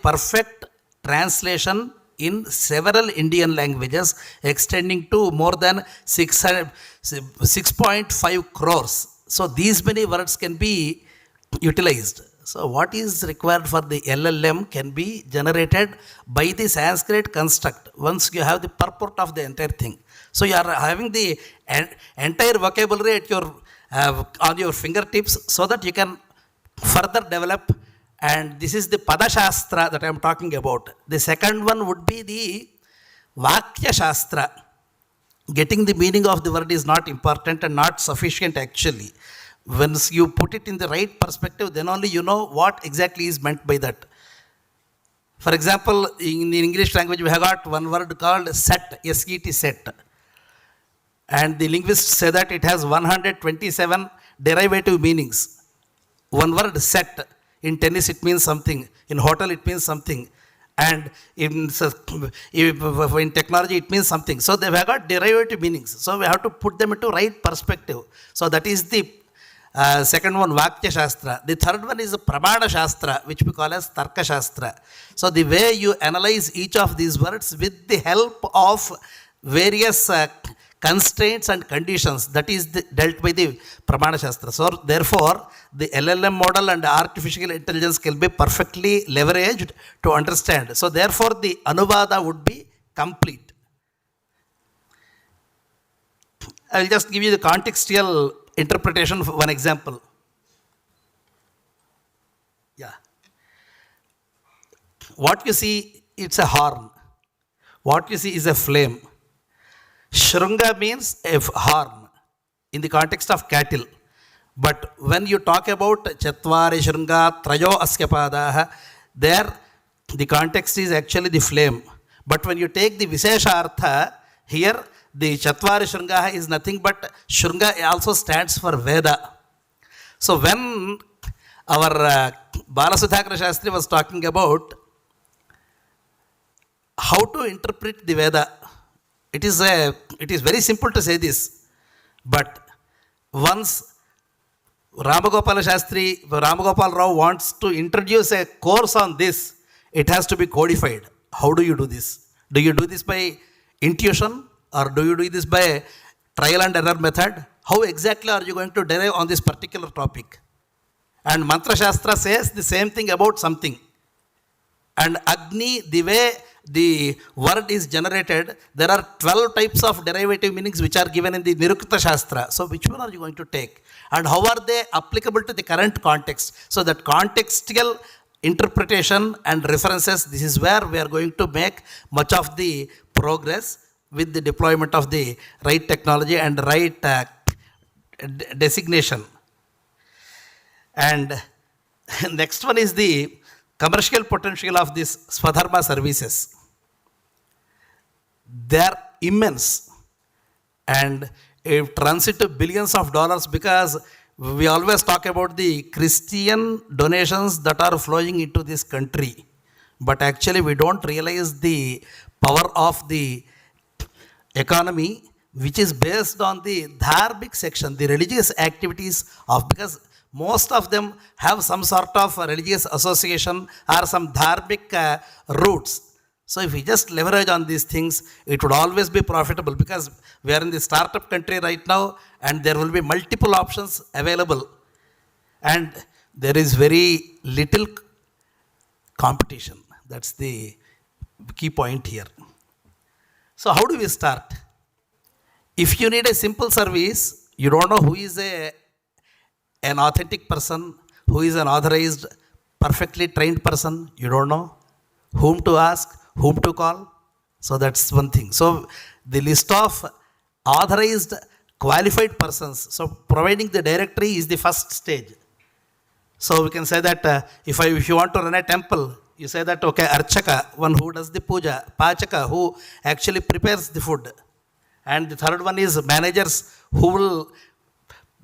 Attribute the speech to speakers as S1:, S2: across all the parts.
S1: perfect translation in several Indian languages extending to more than 6.5 crores. So these many words can be utilized. So what is required for the LLM can be generated by the Sanskrit construct once you have the purport of the entire thing. So you are having the entire vocabulary at your on your fingertips so that you can further develop. And this is the Padashastra that I am talking about. The second one would be the Vakya Shastra. Getting the meaning of the word is not important and not sufficient actually. Once you put it in the right perspective, then only you know what exactly is meant by that. For example, in the English language, we have got one word called set, S-E-T, set. And the linguists say that it has 127 derivative meanings. One word set, in tennis it means something, in hotel it means something, and in technology it means something. So they have got derivative meanings. So we have to put them into right perspective. So that is the second one, Vakya Shastra. The third one is Pramana Shastra, which we call as Tarka Shastra. So the way you analyze each of these words with the help of various constraints and conditions, that is dealt by the Pramana Shastra. So therefore, the LLM model and artificial intelligence can be perfectly leveraged to understand. So therefore, the Anuvada would be complete. I will just give you the contextual interpretation for one example. Yeah. What you see, it's a horn. What you see is a flame. Shrunga means a horn in the context of cattle. But when you talk about Chatvari Shrunga Trayo Askapadaha, there the context is actually the flame. But when you take the Vishesha Artha, here the Chatvari Shrunga is nothing but Shrunga also stands for Veda. So when our Bala Sudhakara Sastry was talking about how to interpret the Veda, it is very simple to say this, but once Ramagopal Rao wants to introduce a course on this, it has to be codified. How do you do this? Do you do this by intuition or do you do this by trial and error method? How exactly are you going to derive on this particular topic? And Mantra Shastra says the same thing about something. And Agni, the way the word is generated, there are 12 types of derivative meanings which are given in the Nirukta Shastra. So which one are you going to take? And how are they applicable to the current context? So that contextual interpretation and references, this is where we are going to make much of the progress with the deployment of the right technology and right designation. And next one is the commercial potential of these Swadharma services. They are immense and it runs into billions of dollars, because we always talk about the Christian donations that are flowing into this country. But actually we don't realize the power of the economy, which is based on the dharmic section, the religious activities of, because most of them have some sort of religious association or some dharmic roots. So if we just leverage on these things, it would always be profitable, because we are in the startup country right now and there will be multiple options available and there is very little competition. That's the key point here. So how do we start? If you need a simple service, you don't know who is an authentic person, who is an authorized, perfectly trained person, you don't know whom to ask, whom to call. So that's one thing. So the list of authorized, qualified persons, so providing the directory is the first stage. So we can say that if you want to run a temple, you say that, okay, Archaka, one who does the puja, Pachaka, who actually prepares the food. And the third one is managers who will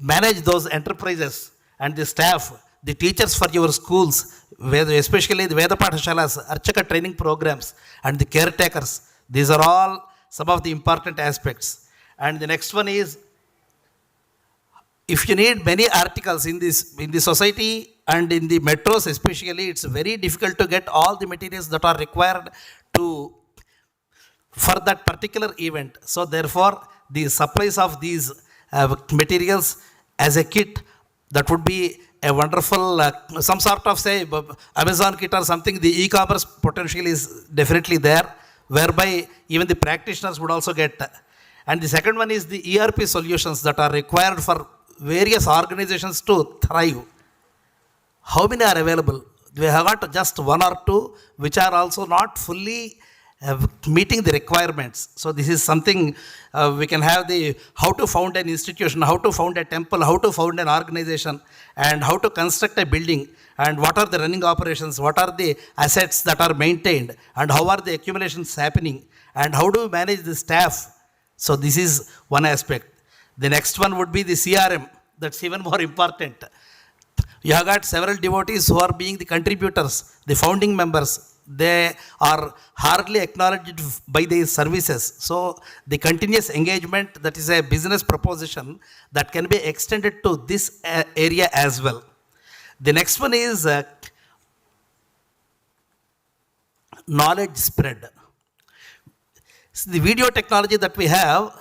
S1: manage those enterprises, and the staff, the teachers for your schools, especially the Veda Pathashalas, Archaka training programs, and the caretakers. These are all some of the important aspects. And the next one is if you need many articles in the society and in the metros especially, it's very difficult to get all the materials that are required to for that particular event. So therefore, the supplies of these materials as a kit, that would be a wonderful some sort of say Amazon kit or something. The e-commerce potential is definitely there, whereby even the practitioners would also get. And the second one is the ERP solutions that are required for various organizations to thrive. How many are available? We have got just one or two which are also not fully meeting the requirements. So this is something we can have the how to found an institution, how to found a temple, how to found an organization, and how to construct a building, and what are the running operations, what are the assets that are maintained, and how are the accumulations happening, and how do we manage the staff. So this is one aspect. The next one would be the CRM. That's even more important. You have got several devotees who are being the contributors, the founding members. They are hardly acknowledged by their services. So the continuous engagement, that is a business proposition that can be extended to this area as well. The next one is knowledge spread. So the video technology that we have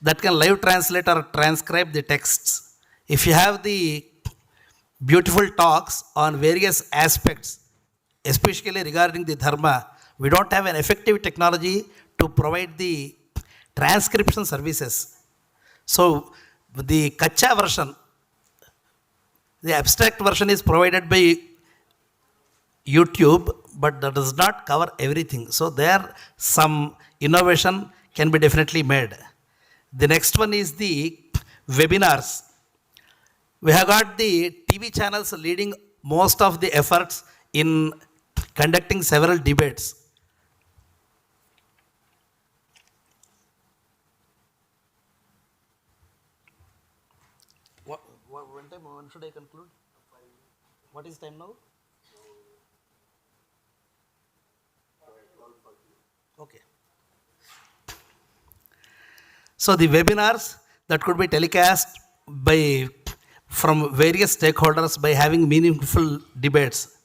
S1: that can live translate or transcribe the texts. If you have the beautiful talks on various aspects, especially regarding the dharma, we don't have an effective technology to provide the transcription services. So the Kacha version, the abstract version is provided by YouTube, but that does not cover everything. So there some innovation can be definitely made. The next one is the webinars. We have got the TV channels leading most of the efforts in conducting several debates. When should I conclude? What is time now? Okay. So the webinars that could be telecast from various stakeholders by having meaningful debates.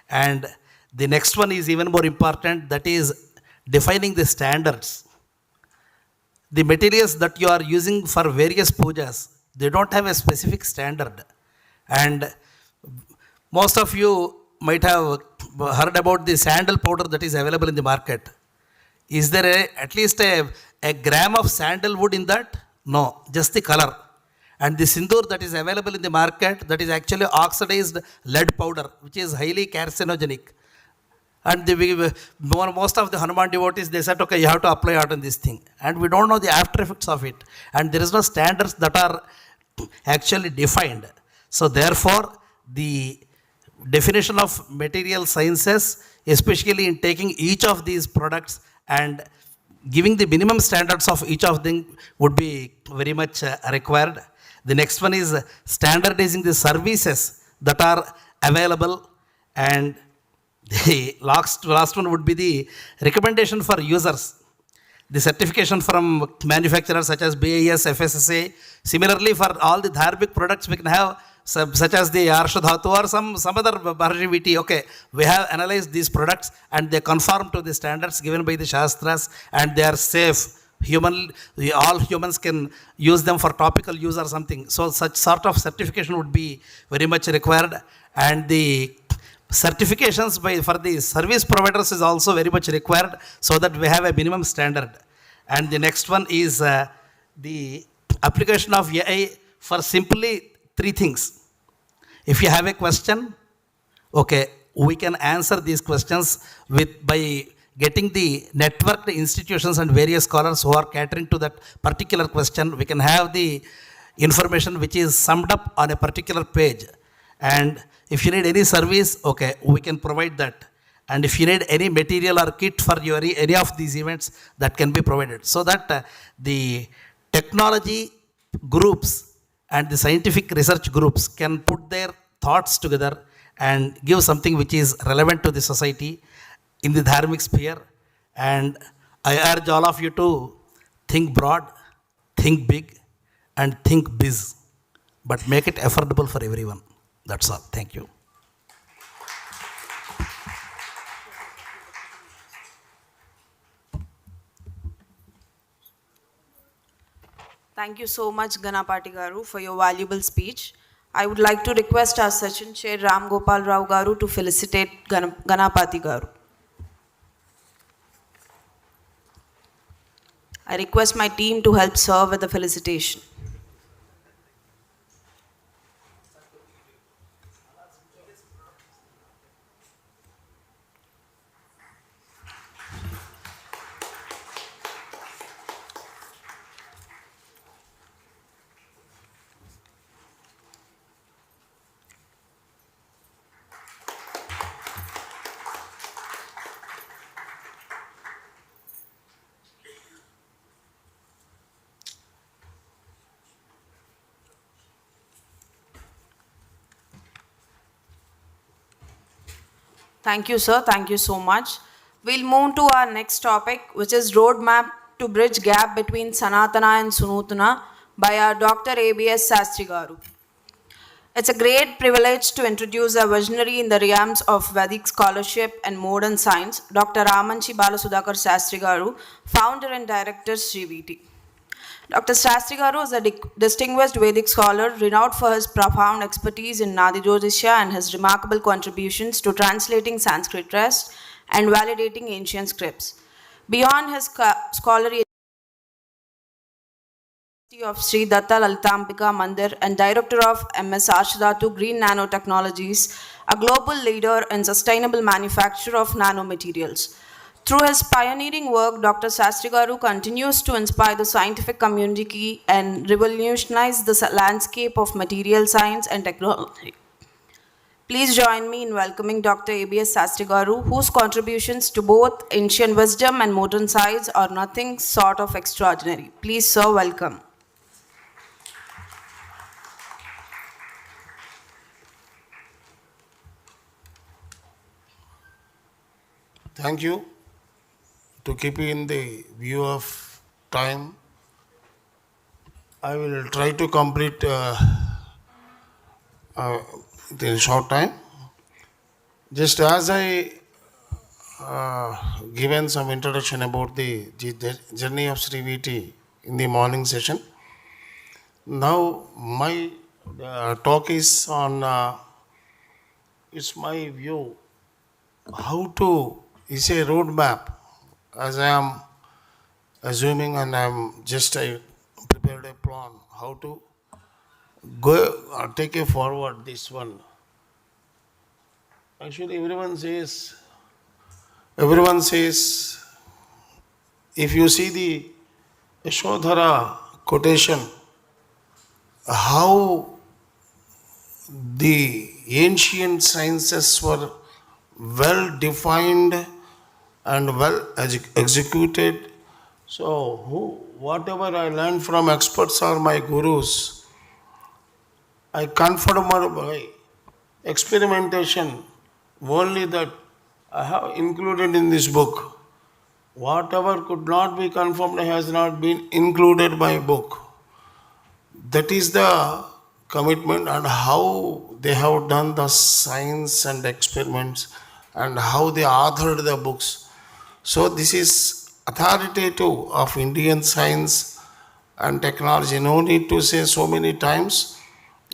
S1: And the next one is even more important, that is defining the standards. The materials that you are using for various pujas, they don't have a specific standard. And most of you might have heard about the sandal powder that is available in the market. Is there at least a gram of sandalwood in that? No, just the color. And the sindoor that is available in the market, that is actually oxidized lead powder, which is highly carcinogenic. And most of the Hanuman devotees, they said, okay, you have to apply out on this thing. And we don't know the after effects of it. And there is no standards that are actually defined. So therefore, the definition of material sciences, especially in taking each of these products and giving the minimum standards of each of them, would be very much required. The next one is standardizing the services that are available, and the last one would be the recommendation for users. The certification from manufacturers such as BIS, FSSA. Similarly, for all the dharmic products, we can have such as the Arshadhatu or some other SRIVT. Okay, we have analyzed these products and they conform to the standards given by the Shastras, and they are safe. All humans can use them for topical use or something. So such sort of certification would be very much required. And the certifications for the service providers is also very much required, so that we have a minimum standard. And the next one is the application of AI for simply three things. If you have a question, okay, we can answer these questions by getting the networked institutions and various scholars who are catering to that particular question. We can have the information which is summed up on a particular page. And if you need any service, okay, we can provide that. And if you need any material or kit for any of these events, that can be provided. So that the technology groups and the scientific research groups can put their thoughts together and give something which is relevant to the society in the dharmic sphere. And I urge all of you to think broad, think big, and think biz. but make it affordable for everyone. That's all. Thank you.
S2: Thank you so much, Ganapati Garu, for your valuable speech. I would like to request our session chair Ram Gopal Rao Garu to felicitate Ganapati Garu. I request my team to help serve with the felicitation. Thank you, sir. Thank you so much. We'll move to our next topic, which is roadmap to bridge gap between Sanatana and Sunutana by our Dr. ABS Sastry Garu. It's a great privilege to introduce a visionary in the realms of Vedic scholarship and modern science, Dr. Aamanchi Bala Sudhakara Sastry Garu, founder and director SRIVT. Dr. Sastry Garu is a distinguished Vedic scholar renowned for his profound expertise in Nadi Jyotisha and his remarkable contributions to translating Sanskrit text and validating ancient scripts. Beyond his scholarly of Sri Datta Lalitambika Mandir and director of MS Ashadatu Green Nanotechnologies, a global leader in sustainable manufacture of nanomaterials. Through his pioneering work, Dr. Sastry Garu continues to inspire the scientific community and revolutionize the landscape of material science and technology. Please join me in welcoming Dr. ABS Sastry Garu, whose contributions to both ancient wisdom and modern science are nothing short of extraordinary. Please, sir, welcome.
S3: Thank you. To keep in the view of time, I will try to complete in short time. Just as I given some introduction about the journey of SRIVT in the morning session, now my talk is on it's my view how to is a roadmap, as I am assuming, and I am just I prepared a plan how to go take it forward this one. Actually, everyone says, if you see the Yashodhara quotation, how the ancient sciences were well defined and well executed. So, whatever I learned from experts or my gurus, I confirm by experimentation only that I have included in this book. Whatever could not be confirmed has not been included by book. That is the commitment, and how they have done the science and experiments and how they authored the books. So this is authoritative of Indian science and technology. No need to say so many times,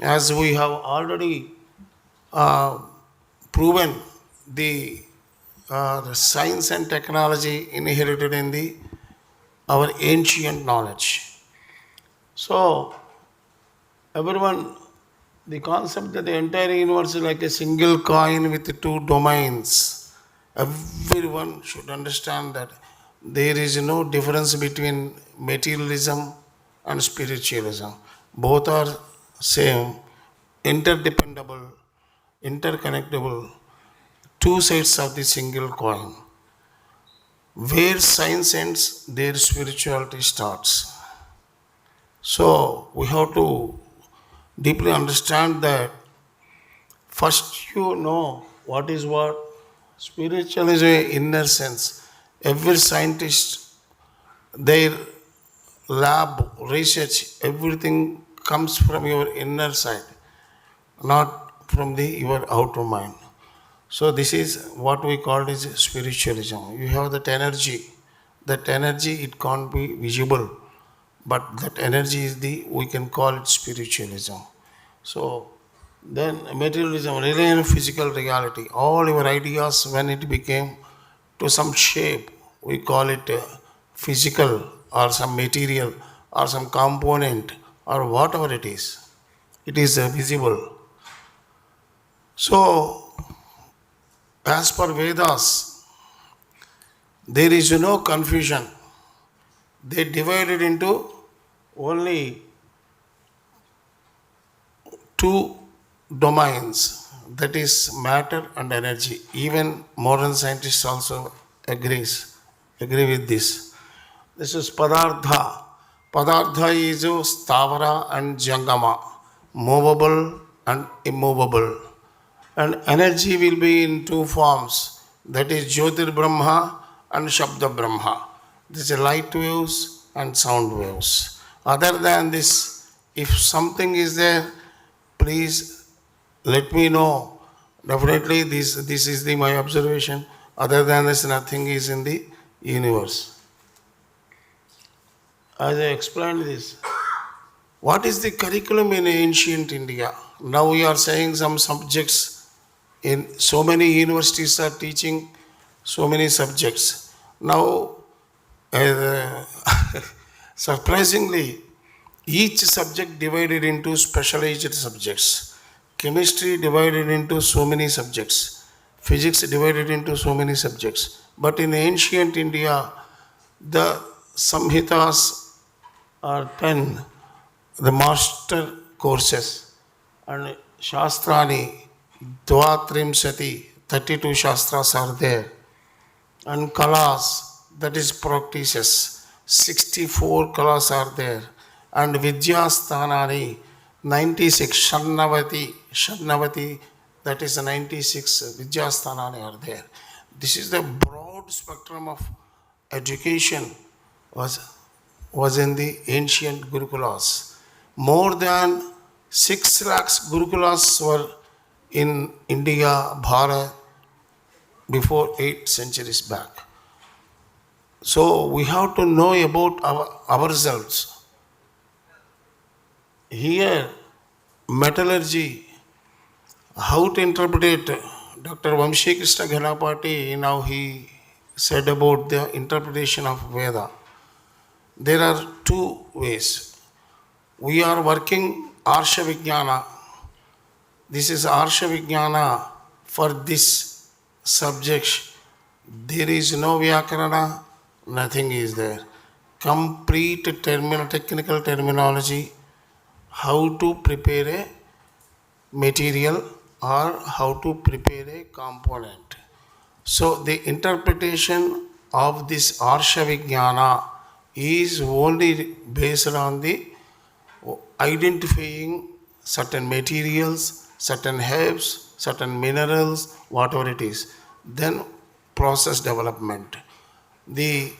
S3: as we have already proven the science and technology inherited in our ancient knowledge. So everyone, the concept that the entire universe is like a single coin with two domains. Everyone should understand that there is no difference between materialism and spiritualism. Both are same, interdependable, interconnectable, two sides of the single coin. Where science ends, there spirituality starts. So we have to deeply understand that first you know what is what. Spiritual is an inner sense. Every scientist, their lab, research, everything comes from your inner side, not from your outer mind. So this is what we call as spiritualism. You have that energy. That energy, it can't be visible, but that energy is we can call it spiritualism. So then materialism, relying on physical reality. All your ideas, when it became to some shape, we call it physical or some material or some component or whatever it is. It is visible. So, as per Vedas, there is no confusion. They divided into only two domains, that is matter and energy. Even modern scientists also agree with this. This is padartha. Padartha is stavara and jangama, movable and immovable. And energy will be in two forms, that is Jyotir Brahma and Shabda Brahma. This is light waves and sound waves. Other than this, if something is there, please let me know. Definitely this is my observation. Other than this, nothing is in the universe. As I explained this, what is the curriculum in ancient India? Now we are saying some subjects. In so many universities are teaching so many subjects. Now, surprisingly, each subject divided into specialized subjects. Chemistry divided into so many subjects. Physics divided into so many subjects. But in ancient India, the Samhitas are 10, the master courses, and Shastrani, Dvatrimsati, 32 Shastras are there. And Kalas, that is practices, 64 Kalas are there. And Vidyasthanani, 96, Shannavati, that is 96 Vidyasthanani are there. This is the broad spectrum of education was in the ancient Gurukulas. More than 6 lakhs Gurukulas were in India, Bharat, before 8 centuries back. So we have to know about ourselves. Here, metallurgy, how to interpret it. Dr. Vamshi Krishna Ghanapati, now he said about the interpretation of Veda. There are two ways. We are working Arsha Vijnana. This is Arsha Vijnana for this subject. There is no Vyakarana, nothing is there. Complete technical terminology, how to prepare a material or how to prepare a component. So the interpretation of this Arsha Vijnana is only based on the identifying certain materials, certain herbs, certain minerals, whatever it is. Then process development. The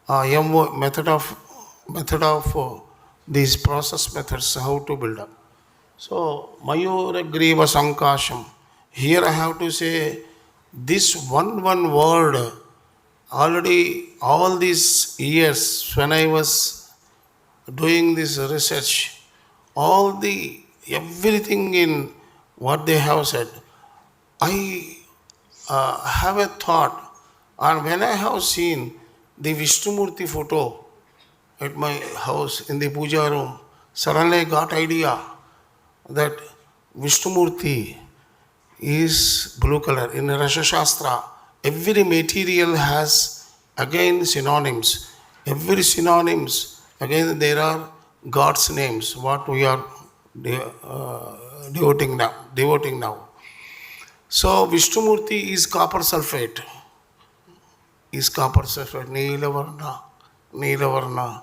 S3: method of these process methods, how to build up. So, Mayura Griva Sankasham. Here I have to say this one word. Already all these years when I was doing this research, everything in what they have said, I have a thought, and when I have seen the Vishnumurti photo at my house in the puja room, suddenly I got idea that Vishnumurti is blue color. In Rasha Shastra, every material has again synonyms. Every synonyms, again there are God's names, what we are devoting now. So Vishnumurti is copper sulfate. Neelavarna.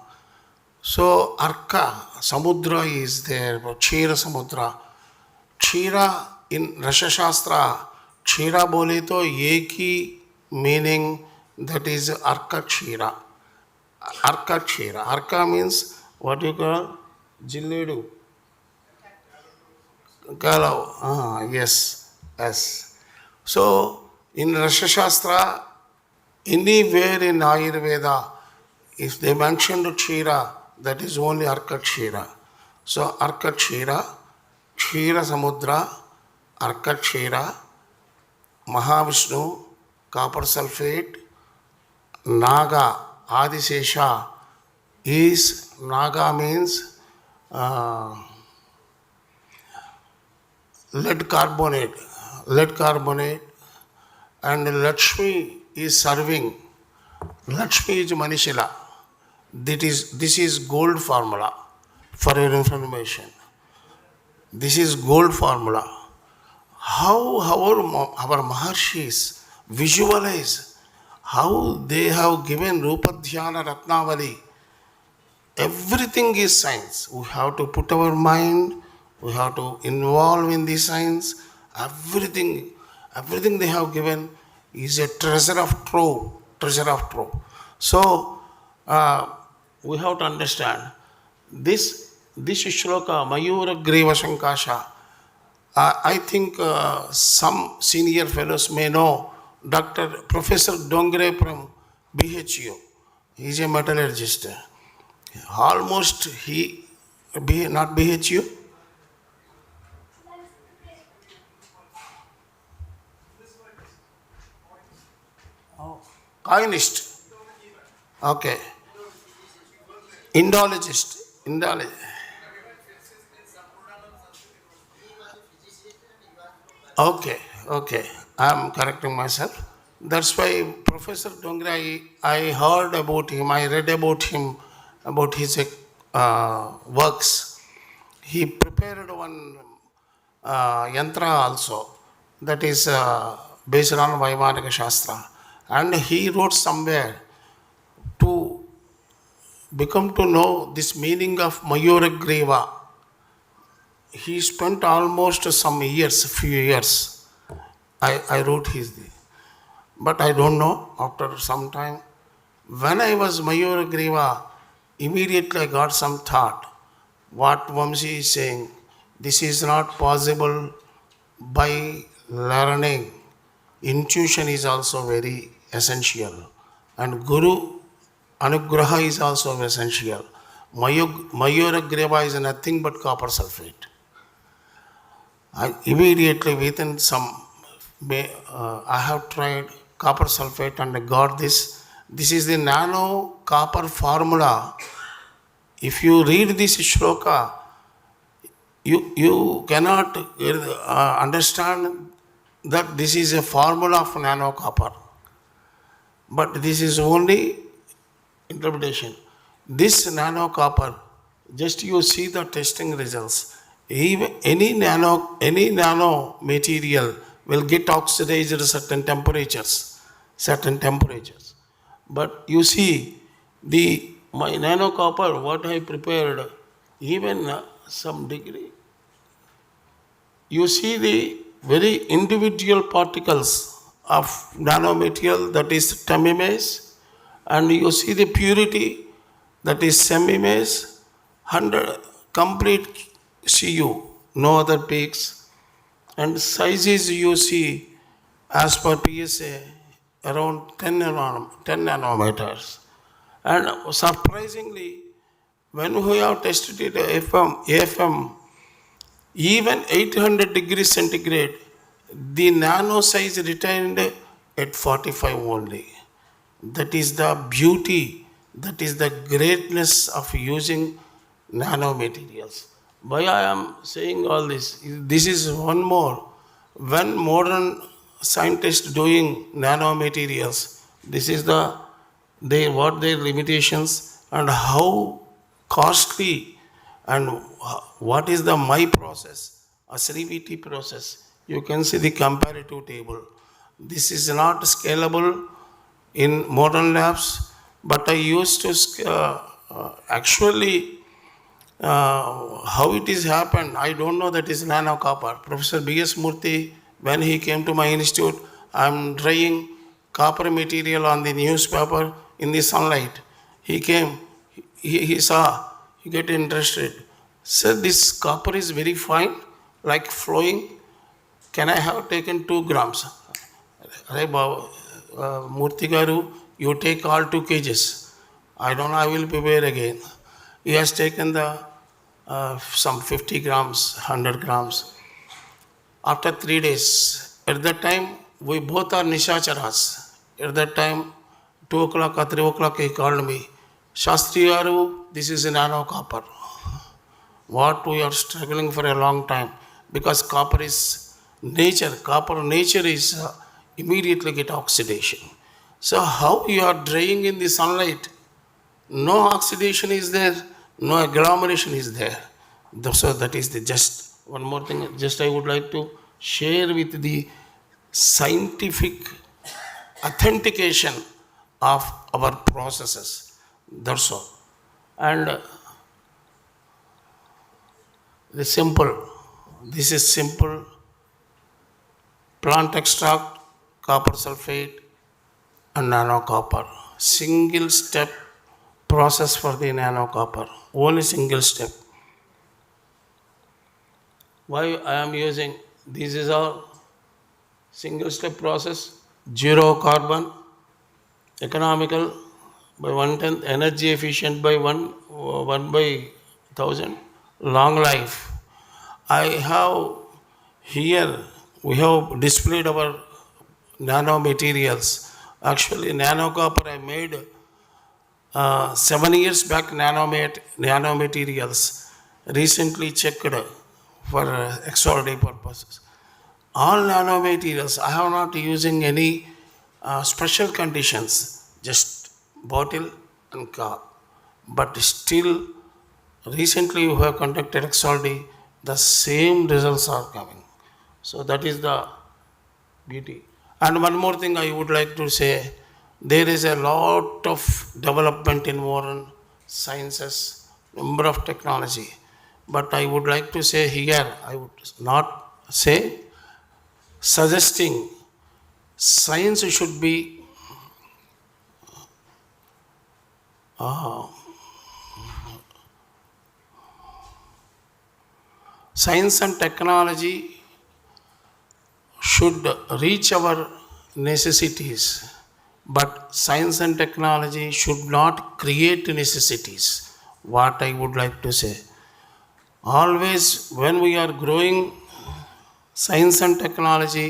S3: So Arka, Samudra is there, Kshira Samudra. Kshira in Rasha Shastra, Kshira bole to yeki meaning, that is Arka Kshira. Arka means what you call Jilledu. Kalau. Yes. Yes. So, in Rasha Shastra, anywhere in Ayurveda, if they mentioned Kshira, that is only Arka Kshira. So, Arka Kshira, Kshira Samudra, Arka Kshira, Mahavishnu, copper sulfate, Naga, Adisesha is, Naga means lead carbonate, and Lakshmi is serving. Lakshmi is Manishila. This is gold formula for your information. This is gold formula. How our Maharshis visualize, how they have given Rupa Dhyana Ratnavali. Everything is science. We have to put our mind, we have to involve in the science. Everything they have given is a treasure of trove. So, we have to understand this shloka, Mayura Greva Shankasha. I think some senior fellows may know Professor Dongre from BHU. He is a metallurgist. Almost not BHU. Coinist. Okay. Indologist. Okay. I am correcting myself. That's why Professor Dongre, I heard about him, I read about him, about his works. He prepared one yantra also, that is based on Vaimanika Shastra. And he wrote somewhere to become to know this meaning of Mayura Greva. He spent almost few years. I wrote his name. But I don't know, after some time, when I was Mayura Greva, immediately I got some thought. What Vamsi is saying, this is not possible by learning. Intuition is also very essential. And Guru Anugraha is also essential. Mayura Greva is nothing but copper sulfate. I immediately within I have tried copper sulfate and I got this. This is the nano copper formula. If you read this shloka, you cannot understand that this is a formula of nano copper. But this is only interpretation. This nano copper, just you see the testing results. Even any nano material will get oxidized at certain temperatures. But you see, my nano copper, what I prepared, even some degree, you see the very individual particles of nanomaterial, that is temimase, and you see the purity, that is semimase, 100 complete CU, no other peaks, and sizes you see as per PSA around 10 nanometers. And surprisingly, when we have tested it AFM, even 800 degrees centigrade, the nano size retained at 45 only. That is the beauty, that is the greatness of using nanomaterials. Why I am saying all this? This is one more. When modern scientists doing nanomaterials, this is what their limitations and how costly and what is the my process, a SRIVT process. You can see the comparative table. This is not scalable in modern labs, but I used to actually how it is happened, I don't know. That is nano copper. Professor B.S. Murthy, when he came to my institute, I am drying copper material on the newspaper in the sunlight. He came, he saw, he get interested. Sir, this copper is very fine, like flowing. Can I have taken 2 grams? Murthy Garu, you take all 2 kgs. I don't know, I will prepare again. He has taken the some 50 grams, 100 grams. After 3 days, at that time, we both are Nishacharas. At that time, 2 o'clock or 3 o'clock, he called me. Sastry Garu, this is nano copper. What we are struggling for a long time, because copper is nature. Copper nature is immediately get oxidation. So how you are drying in the sunlight? No oxidation is there, no agglomeration is there. So that is the just one more thing. Just I would like to share with the scientific authentication of our processes. That's all. And the simple. This is simple. Plant extract, copper sulfate, and nano copper. Single step process for the nano copper. Only single step. Why I am using, this is all single step process, 0 carbon, economical by 1/10, energy efficient by 1 by 1000, long life. I have here, we have displayed our nano materials. Actually, nano copper I made 7 years back, nano materials. Recently checked for XRD purposes. All nano materials, I have not using any special conditions, just bottle and cup. But still, recently we have conducted XRD, the same results are coming. So that is the beauty. And one more thing I would like to say, there is a lot of development in modern sciences, number of technology. But I would like to say here, I would not say, suggesting science should be science and technology should reach our necessities, but science and technology should not create necessities. What I would like to say, always when we are growing science and technology,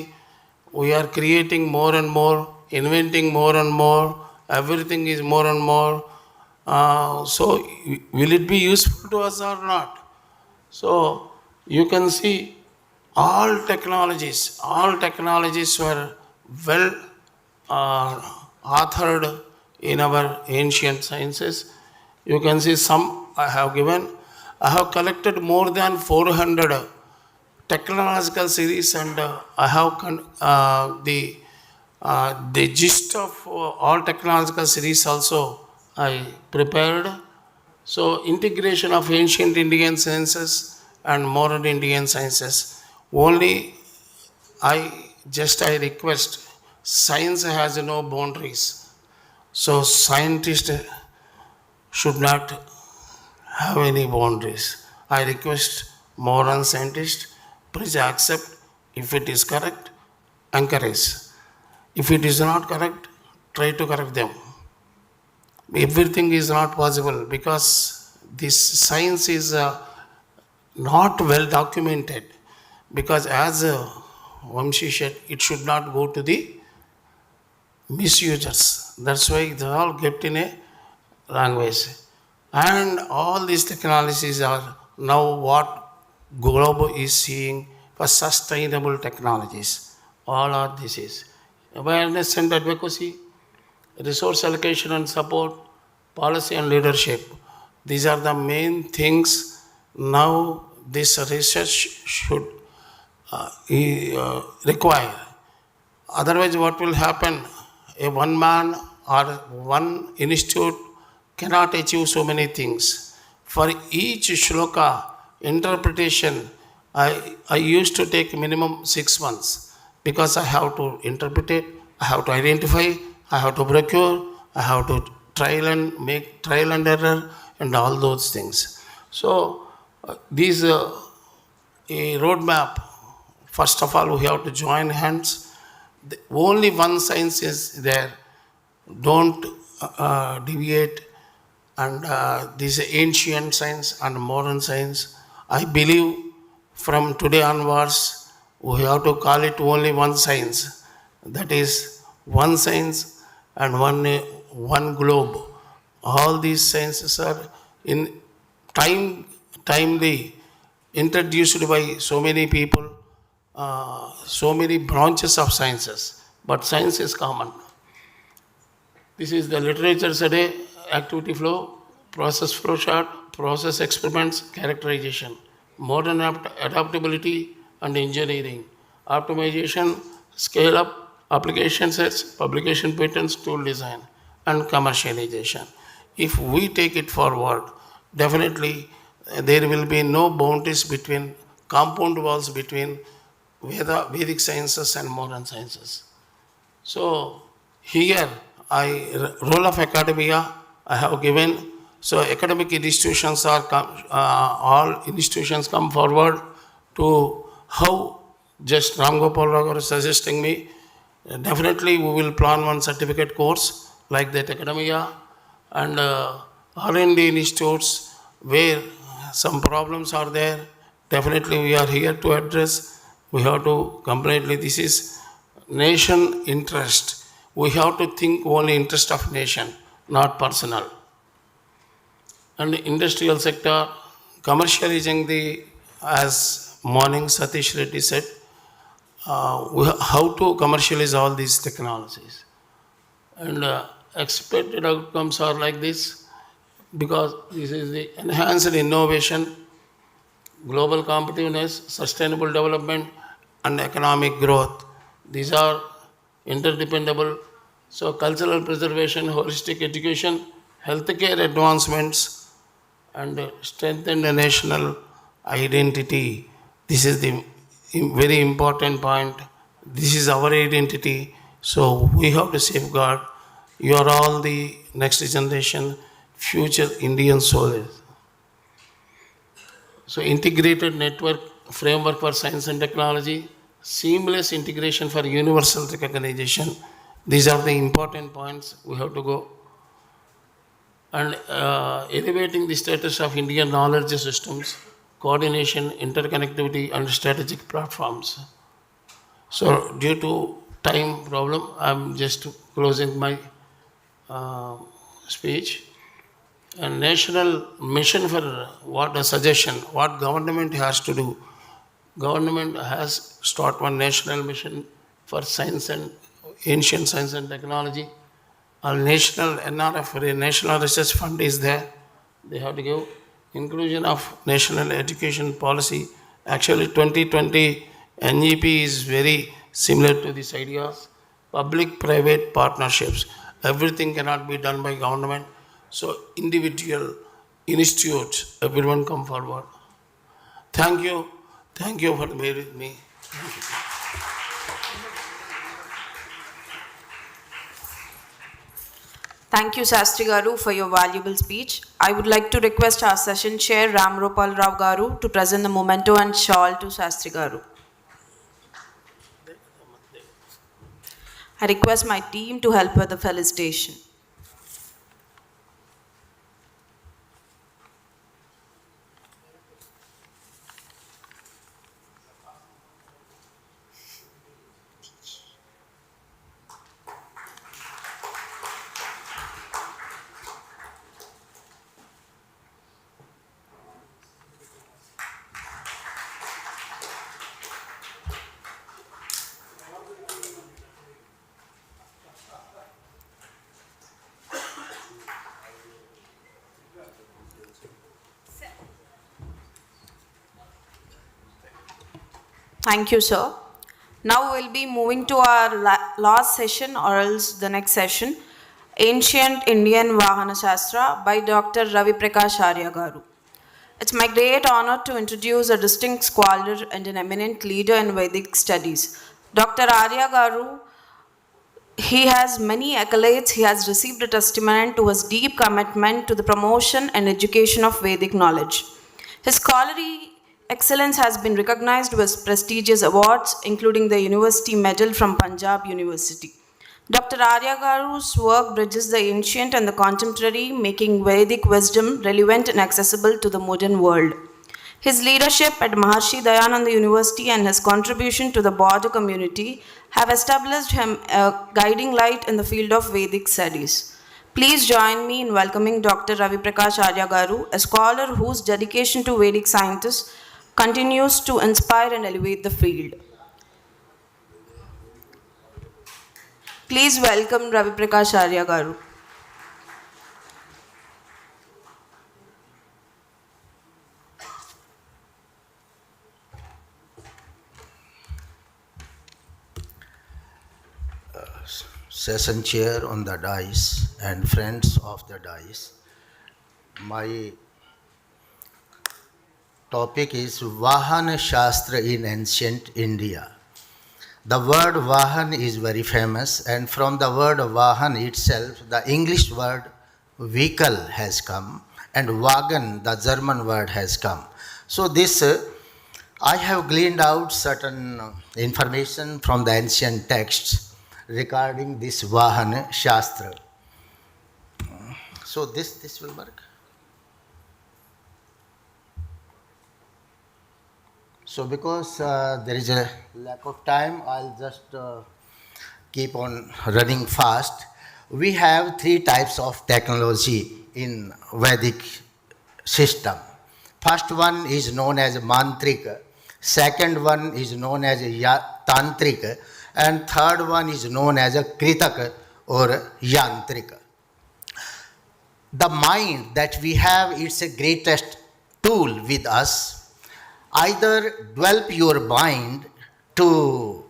S3: we are creating more and more, inventing more and more, everything is more and more. So will it be useful to us or not? So you can see all technologies were well authored in our ancient sciences. You can see some I have given. I have collected more than 400 technological series, and I have the gist of all technological series also I prepared. So integration of ancient Indian sciences and modern Indian sciences. Only I request, science has no boundaries. So scientists should not have any boundaries. I request modern scientists, please accept. If it is correct, encourage. If it is not correct, try to correct them. Everything is not possible, because this science is not well documented. Because as Vamshi said, it should not go to the misusers. That's why they all kept in a wrong ways. And all these technologies are now what globe is seeing for sustainable technologies. All are this is awareness and advocacy, resource allocation and support, policy and leadership. These are the main things now this research should require. Otherwise, what will happen? A one man or one institute cannot achieve so many things. For each shloka interpretation, I used to take minimum 6 months, because I have to interpret it, I have to identify, I have to procure, I have to make trial and error and all those things. So These a roadmap. First of all, we have to join hands. Only one science is there. Don't deviate. And this ancient science and modern science, I believe from today onwards, we have to call it only one science. That is one science and one globe. All these sciences are in timely introduced by so many people, so many branches of sciences. But science is common. This is the literature today, activity flow, process flow chart, process experiments, characterization, modern adaptability and engineering, optimization, scale up, application sets, publication patterns, tool design, and commercialization. If we take it forward, definitely there will be no boundaries between, compound walls between Vedic sciences and modern sciences. So here, role of academia I have given. So academic institutions are all institutions come forward to how just Ram Gopal Rao is suggesting me. Definitely we will plan one certificate course like that academia and R&D institutes where some problems are there. Definitely we are here to address. We have to completely, this is nation interest. We have to think only interest of nation, not personal. And industrial sector, commercializing as morning Satish Reddy said, how to commercialize all these technologies. And expected outcomes are like this, because this is the enhanced innovation, global competitiveness, sustainable development, and economic growth. These are interdependable. So cultural preservation, holistic education, healthcare advancements, and strengthen the national identity. This is the very important point. This is our identity. So we have to safeguard. You are all the next generation, future Indian soldiers. So integrated network framework for science and technology, seamless integration for universal recognition. These are the important points we have to go. And elevating the status of Indian knowledge systems, coordination, interconnectivity, and strategic platforms. So due to time problem, I'm just closing my speech. And national mission for what a suggestion, what government has to do. Government has started one national mission for science and ancient science and technology. Our national NRF, National Research Fund is there. They have to give inclusion of national education policy. Actually 2020 NEP is very similar to these ideas. Public-private partnerships. Everything cannot be done by government. So individual institutes, everyone come forward. Thank you. Thank you for being with me.
S2: Thank you, Sastry Garu, for your valuable speech. I would like to request our session chair, Ram Gopal Rao Garu, to present the memento and shawl to Sastry Garu. I request my team to help with the felicitation. Thank you, sir. Now we'll be moving to our last session, or else the next session, Ancient Indian Vahana Shastra by Dr. Ravi Prakash Arya Garu. It's my great honor to introduce a distinct scholar and an eminent leader in Vedic studies. Dr. Arya Garu, he has many accolades. He has received a testament to his deep commitment to the promotion and education of Vedic knowledge. His scholarly excellence has been recognized with prestigious awards, including the University Medal from Punjab University. Dr. Arya Garu's work bridges the ancient and the contemporary, making Vedic wisdom relevant and accessible to the modern world. His leadership at Maharshi Dayananda University and his contribution to the border community have established him a guiding light in the field of Vedic studies. Please join me in welcoming Dr. Ravi Prakash Arya Garu, a scholar whose dedication to Vedic sciences continues to inspire and elevate the field. Please welcome Ravi Prakash Arya Garu.
S4: Session chair on the dais and friends of the dais. My topic is Vahan Shastra in ancient India. The word Vahan is very famous, and from the word Vahan itself, the English word vehicle has come, and Wagen, the German word, has come. So this, I have gleaned out certain information from the ancient texts regarding this Vahan Shastra. So this will work. So because there is a lack of time, I'll just keep on running fast. We have three types of technology in Vedic system. First one is known as Mantrika, second one is known as Tantrika, and third one is known as a Kritaka or Yantrika. The mind that we have, it's a greatest tool with us. Either develop your mind to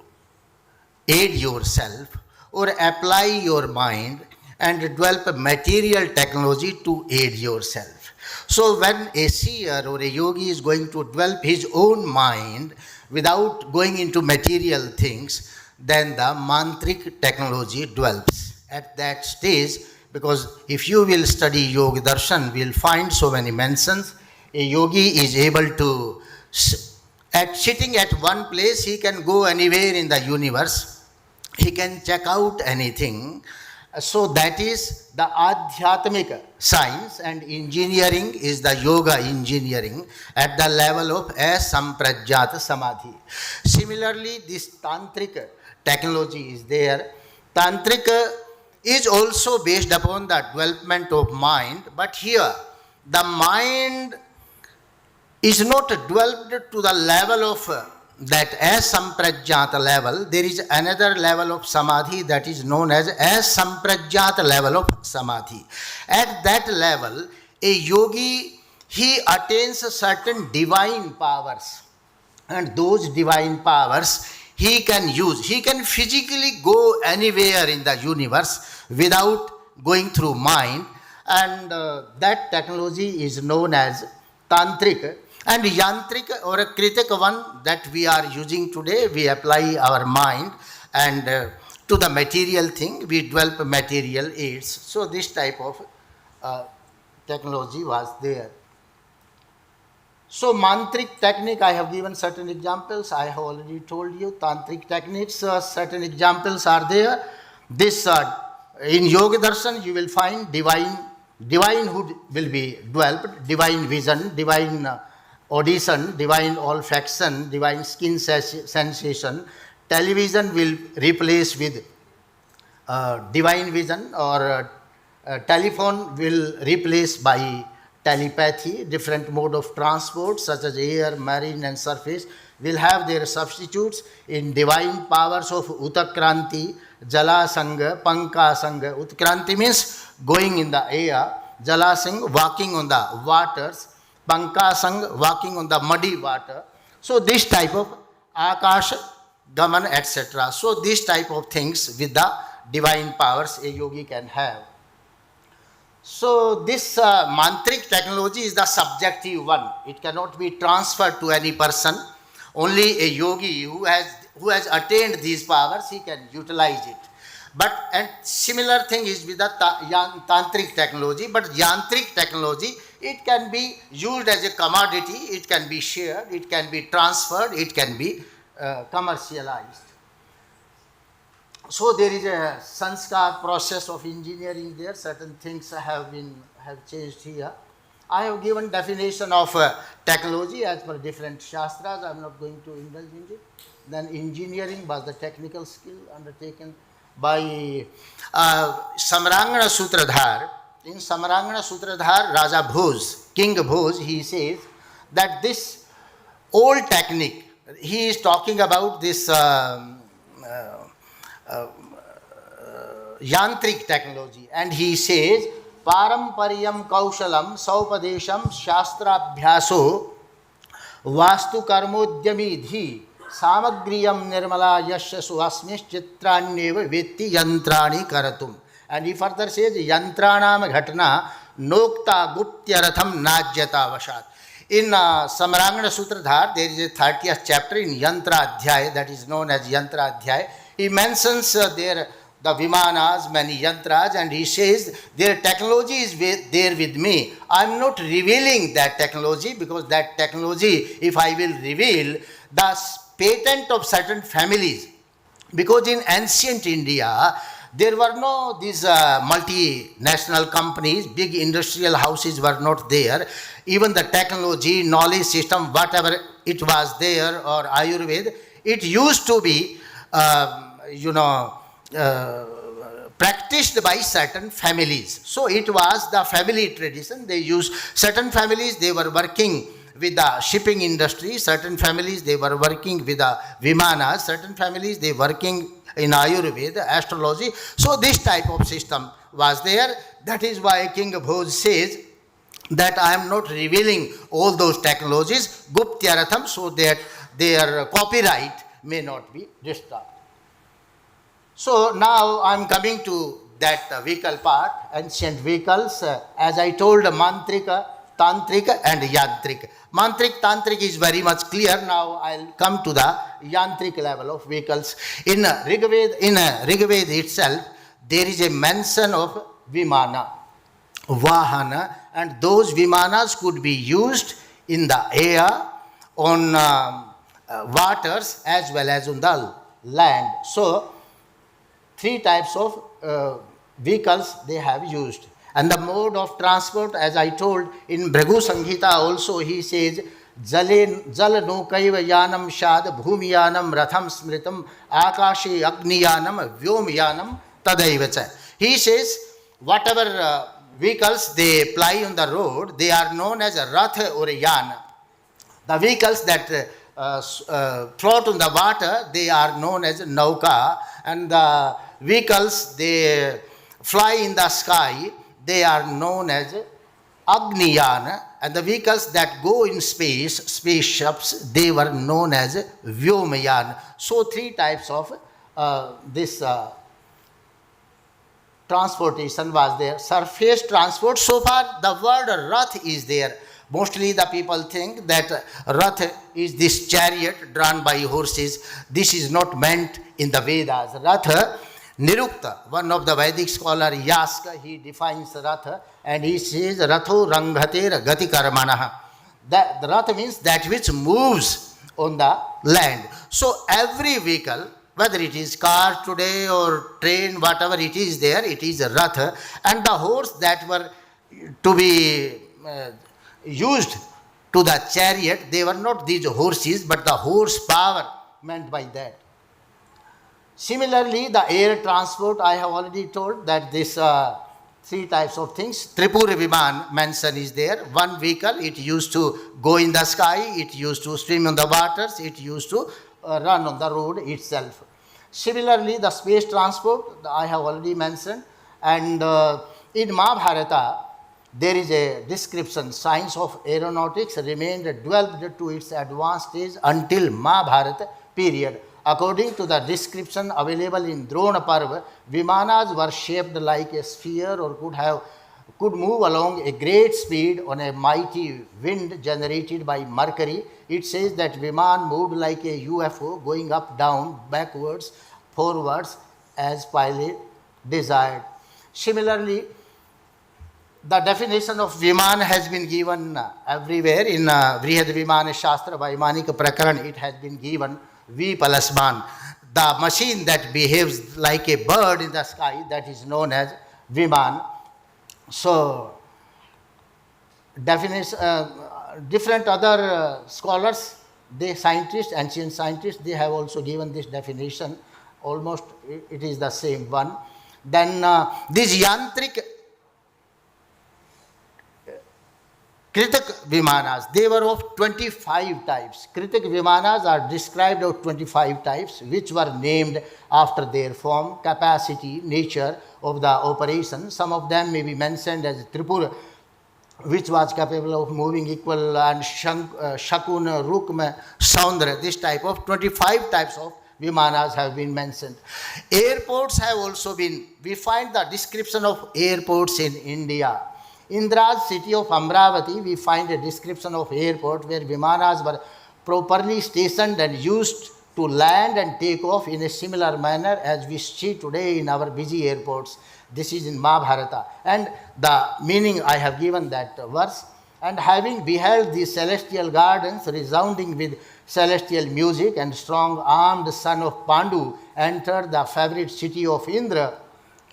S4: aid yourself, or apply your mind and develop material technology to aid yourself. So when a seer or a yogi is going to develop his own mind without going into material things, then the mantric technology develops at that stage. Because if you will study Yoga Darshan, we will find so many mentions. A yogi is able to, sitting at one place, he can go anywhere in the universe. He can check out anything. So that is the Adhyatmika science, and engineering is the yoga engineering at the level of Asamprajjata Samadhi. Similarly, this Tantrika technology is there. Tantrika is also based upon the development of mind, but here the mind is not developed to the level of that Asamprajjata level. There is another level of Samadhi that is known as Asamprajjata level of Samadhi. At that level, a yogi, he attains certain divine powers, and those divine powers he can use. He can physically go anywhere in the universe without going through mind, and that technology is known as Tantrika. And Yantrika or a Kritika one that we are using today, we apply our mind, and to the material thing, we develop material aids. So this type of technology was there. So mantric technique, I have given certain examples. I have already told you tantric techniques, certain examples are there. This in Yoga Darshan you will find divinehood will be developed, divine vision, divine audition, divine olfaction, divine skin sensation. Television will replace with divine vision, or telephone will replace by telepathy. Different mode of transport such as air, marine and surface will have their substitutes in divine powers of Utakranti, Jalasanga, Pankasanga. Utkranti means going in the air, Jalasang walking on the waters, Pankasang walking on the muddy water. So this type of Akash, Gaman, etc. So this type of things with the divine powers a yogi can have. So this mantric technology is the subjective one. It cannot be transferred to any person. Only a yogi who has attained these powers, he can utilize it. But and similar thing is with the tantric technology. But yantric technology It can be used as a commodity, it can be shared, it can be transferred, it can be commercialized. So there is a sanskar process of engineering there. Certain things have changed here. I have given definition of technology as per different shastras. I am not going to indulge in it. Then engineering was the technical skill undertaken by Samrangana Sutradhar. In Samrangana Sutradhar, Raja Bhoj, King Bhoj, he says that this old technique, he is talking about this yantrik technology, and he says parampariyam kaushalam saupadesham shastrabhyaso vastu karmodyami dhi samagriyam nirmala yashasu asmis chitranyeva vetti yantrani karatum. And he further says yantranam ghatna nokta guptyaratham najyata vashat. In Samrangana Sutradhar, there is a 30th chapter in Yantra Adhyay, that is known as Yantra Adhyay. He mentions there the Vimanas, many Yantras, and he says their technology is there with me. I am not revealing that technology, because that technology, if I will reveal, the patent of certain families, because in ancient India, there were no these multinational companies, big industrial houses were not there. Even the technology, knowledge system, whatever it was there, or Ayurveda, it used to be, practiced by certain families. So it was the family tradition. They used certain families, they were working with the shipping industry, certain families they were working with the Vimanas, certain families they working in Ayurveda, astrology. So this type of system was there. That is why King Bhoj says that I am not revealing all those technologies, Guptyaratham, so that their copyright may not be disturbed. So now I am coming to that vehicle part, ancient vehicles. As I told, mantrika, tantrika and yantrika. Mantrik, tantric is very much clear. Now I'll come to the yantric level of vehicles. In Rigveda itself, there is a mention of Vimana, Vahana, and those Vimanas could be used in the air, on waters, as well as on the land. So, three types of vehicles they have used. And the mode of transport, as I told, in Bhrigu Samhita also he says, Jal nokaiva yanam shad bhumiyanam ratham smritam akashi agniyanam vyomyanam tadaivacha. He says, whatever vehicles they ply on the road, they are known as a rath or a yan. The vehicles that float on the water, they are known as nauka, and the vehicles they fly in the sky, they are known as Agniyana, and the vehicles that go in space, spaceships, they were known as Vyomayan. So three types of this transportation was there. Surface transport, so far the word Rath is there. Mostly the people think that Rath is this chariot drawn by horses. This is not meant in the Vedas. Rath, Nirukta, one of the Vedic scholar Yaska, he defines Ratha and he says Ratho Ranghater Gati Karmanaha. That the Ratha means that which moves on the land. So every vehicle, whether it is car today or train, whatever it is there, it is a Ratha. And the horse that were to be used to the chariot, they were not these horses, but the horsepower meant by that. Similarly, the air transport, I have already told that this three types of things. Tripura Viman mention is there. One vehicle, it used to go in the sky, it used to swim on the waters, it used to run on the road itself. Similarly, the space transport, I have already mentioned. And in Mahabharata, there is a description, science of aeronautics remained developed to its advanced stage until Mahabharata period. According to the description available in Drona Parva, Vimanas were shaped like a sphere or could move along a great speed on a mighty wind generated by Mercury. It says that Viman moved like a UFO, going up, down, backwards, forwards, as pilot desired. Similarly, the definition of Viman has been given everywhere. In Vrihad Vimana Shastra by Manika Prakaran, it has been given V plus man. The machine that behaves like a bird in the sky, that is known as Viman. So, different other scholars, scientists, ancient scientists, they have also given this definition. Almost it is the same one. Then these yantrik Kritik Vimanas, they were of 25 types. Kritik Vimanas are described of 25 types, which were named after their form, capacity, nature of the operation. Some of them may be mentioned as Tripura, which was capable of moving equal, and Shakun, Rukma, Saundra. This type of 25 types of Vimanas have been mentioned. Airports have also been, we find the description of airports in India. Indra's city of Amravati, we find a description of airport where Vimanas were properly stationed and used to land and take off in a similar manner as we see today in our busy airports. This is in Mahabharata. And the meaning I have given that verse. And having beheld the celestial gardens resounding with celestial music, and strong-armed son of Pandu entered the favorite city of Indra.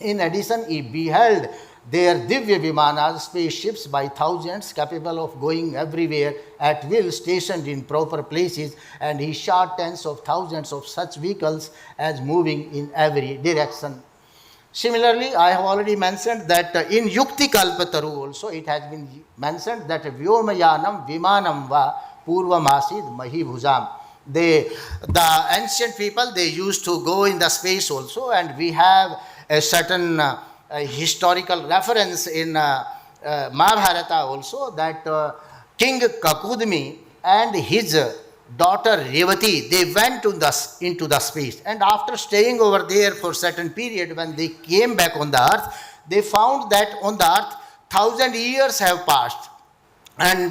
S4: In addition, he beheld their Divya Vimanas, spaceships by thousands, capable of going everywhere at will, stationed in proper places, and he saw tens of thousands of such vehicles as moving in every direction. Similarly, I have already mentioned that in Yukti Kalpataru also it has been mentioned that Vyomayanam Vimanam va Purvamasid Mahibhujam. The ancient people, they used to go in the space also, and we have a certain historical reference in Mahabharata also that King Kakudmi and his daughter Revati, they went into the space, and after staying over there for a certain period, when they came back on the earth, they found that on the earth 1,000 years have passed, and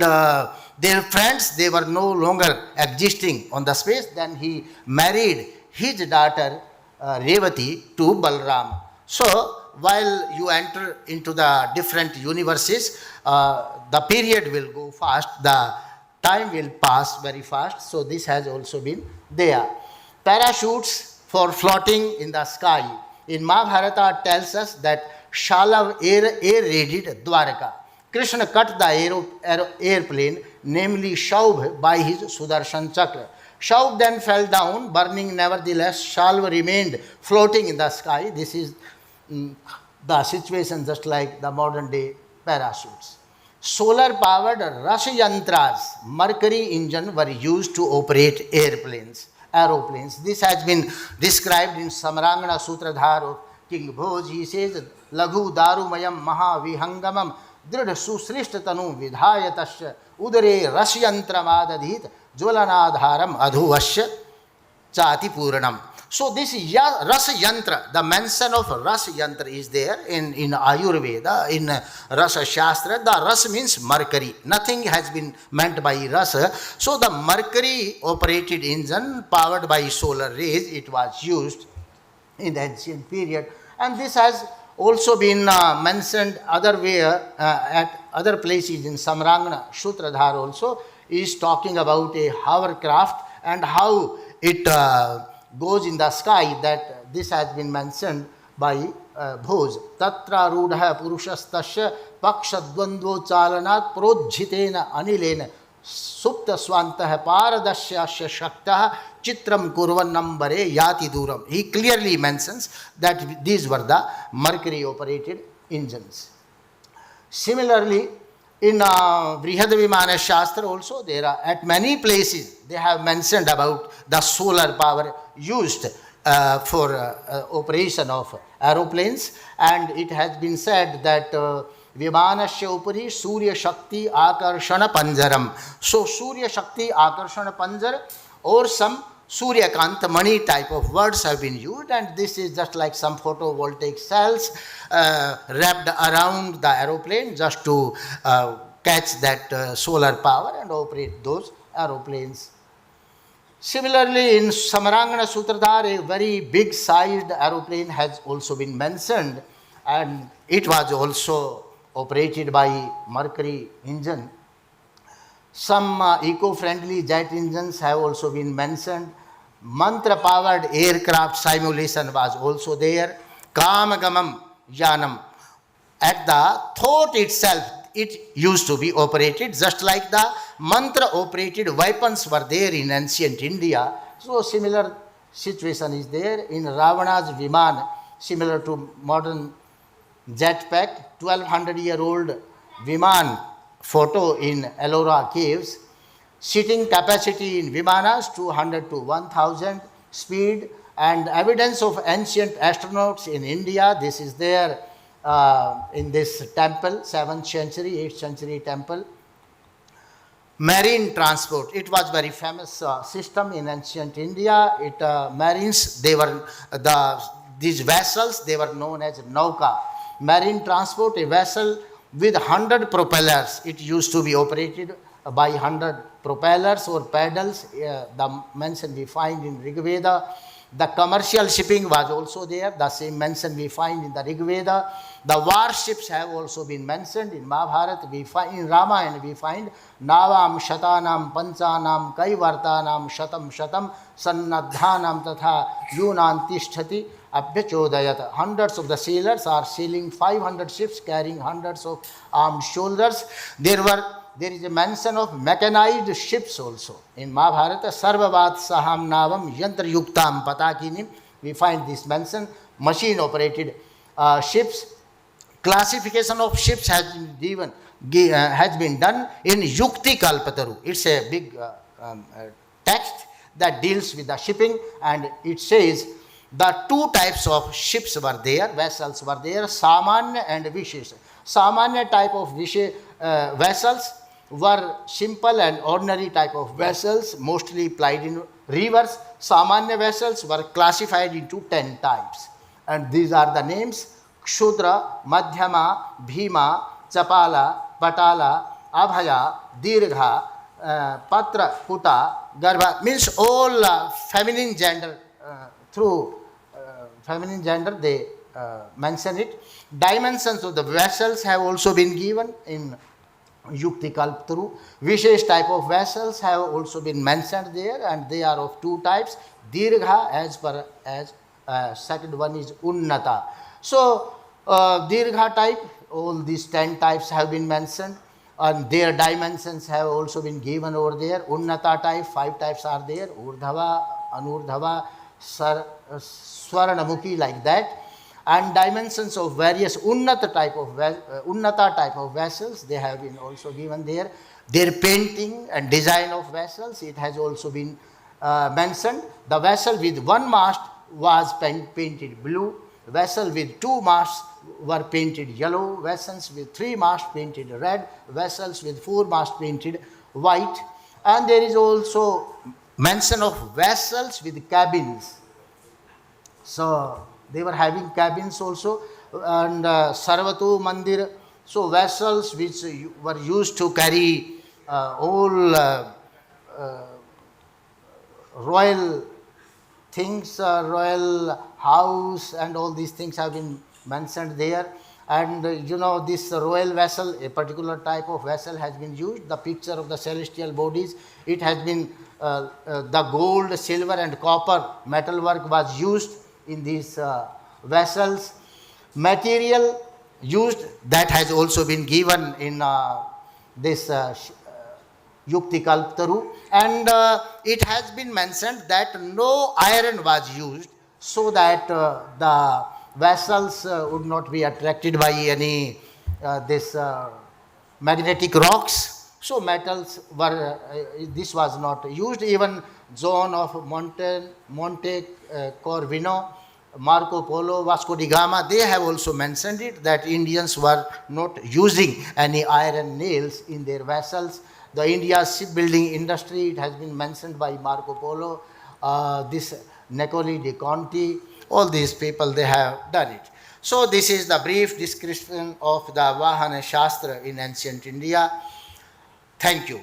S4: their friends, they were no longer existing on the space. Then he married his daughter Revati to Balram. So while you enter into the different universes, the period will go fast, the time will pass very fast. So this has also been there. Parachutes for floating in the sky. In Mahabharata tells us that Shalav air-raided Dwarka. Krishna cut the airplane, namely Shaubh, by his Sudarshan Chakra. Shaubh then fell down, burning. Nevertheless, Shalva remained floating in the sky. This is the situation just like the modern day parachutes. Solar powered Rash Yantras, mercury engine, were used to operate aeroplanes. This has been described in Samrangana Sutradhar of King Bhoj. He says, Laghu Darumayam Maha Vihangamam Dridha Susrishta Tanu Vidhayatasya Udare Rash Yantram Adadhit Jwalanadharam Adhuvasya Chati Puranam. So this Rasa Yantra, the mention of Rasa Yantra is there in Ayurveda, in Rasa Shastra. The Rasa means mercury. Nothing has been meant by Rasa. So the mercury operated engine powered by solar rays, it was used in the ancient period. And this has also been mentioned at other places in Samrangana. Sutradhar also is talking about a hovercraft and how it goes in the sky, that this has been mentioned by Bhoj. Tatra rudha purushastasya pakshadvandvo chalanat prodjitena anilena supta swantah paradasya shaktah chitram kurvanambare yati duram. He clearly mentions that these were the mercury operated engines. Similarly, in Vrihad Vimana Shastra also, there are at many places they have mentioned about the solar power used for operation of aeroplanes, and it has been said that Vimanasya upari Surya Shakti Akarshana Panjaram. So Surya Shakti Akarshana Panjar or some Surya Kant Mani type of words have been used, and this is just like some photovoltaic cells wrapped around the aeroplane just to catch that solar power and operate those aeroplanes. Similarly, in Samarangana Sutradhar, a very big sized aeroplane has also been mentioned, and it was also operated by mercury engine. Some eco-friendly jet engines have also been mentioned. Mantra-powered aircraft simulation was also there. Kamagamam Yanam. At the thought itself, it used to be operated just like the mantra-operated weapons were there in ancient India. So similar situation is there in Ravana's Viman, similar to modern jetpack. 1200-year-old Viman photo in Ellora caves. Sitting capacity in Vimanas 200 to 1000, speed and evidence of ancient astronauts in India. This is there in this temple, 7th century, 8th century temple. Marine transport, it was very famous system in ancient India. Marines, they were these vessels, they were known as nauka. Marine transport, a vessel with 100 propellers. It used to be operated by 100 propellers or paddles. The mention we find in Rig Veda. The commercial shipping was also there. The same mention we find in the Rig Veda. The warships have also been mentioned in Mahabharata. We find in Ramayana we find Navam Shatanam Panchanam Kaivartanam Shatam Shatam Sannadhanam Tatha Yunan Tishtati Abhyachodayat. Hundreds of the sailors are sailing 500 ships carrying hundreds of armed soldiers. There is a mention of mechanized ships also. In Mahabharata, Sarvavat Saham Navam Yantra Yuktam Patakinim, we find this mention, machine operated ships. Classification of ships has been done in Yukti Kalpataru. It's a big text that deals with the shipping, and it says the two types of ships were there, vessels were there, Samanya and Vishesh. Samanya type of vessels were simple and ordinary type of vessels, mostly plied in rivers. Samanya vessels were classified into 10 types, and these are the names: Kshudra, Madhyama, Bhima, Chapala, Patala, Abhaya, Dirgha, Patra, Puta, Garbha. Means all feminine gender, through feminine gender they mention it. Dimensions of the vessels have also been given in Yukti Kalpataru. Vishesh type of vessels have also been mentioned there, and they are of two types. Dirgha as second one is Unnata. So Dirgha type, all these 10 types have been mentioned, and their dimensions have also been given over there. Unnata type, 5 types are there: Urdhava, Anurdhava, Swaranamukhi, like that. And dimensions of various Unnata type of vessels, they have been also given there. Their painting and design of vessels, it has also been mentioned. The vessel with one mast was painted blue. Vessel with 2 masts were painted yellow. Vessels with 3 masts painted red. Vessels with 4 masts painted white. And there is also mention of vessels with cabins. So they were having cabins also. And Sarvatu Mandir, so vessels which were used to carry all royal things, royal house, and all these things have been mentioned there. And this royal vessel, a particular type of vessel has been used. The picture of the celestial bodies, it has been the gold, silver and copper metalwork was used in these vessels. Material used, that has also been given in this Yukti Kalpataru. And it has been mentioned that no iron was used, so that the vessels would not be attracted by any magnetic rocks. So metals were, this was not used. Even John of Monte Corvino, Marco Polo, Vasco da Gama, they have also mentioned it, that Indians were not using any iron nails in their vessels. The India's shipbuilding industry, it has been mentioned by Marco Polo, this Nicoli de Conti, all these people, they have done it. So this is the brief description of the Vahana Shastra in ancient India. Thank you.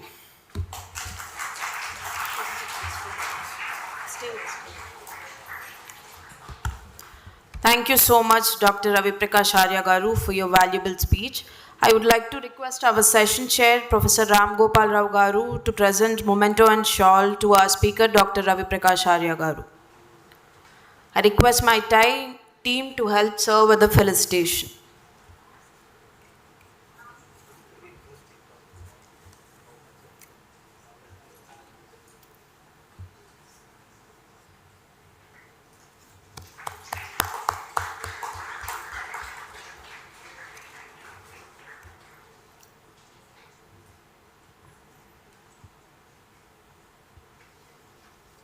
S2: Thank you so much, Dr. Ravi Prakash Arya Garu, for your valuable speech. I would like to request our session chair, Professor Ram Gopal Rao Garu, to present memento and shawl to our speaker, Dr. Ravi Prakash Arya Garu. I request my team to help serve with the felicitation.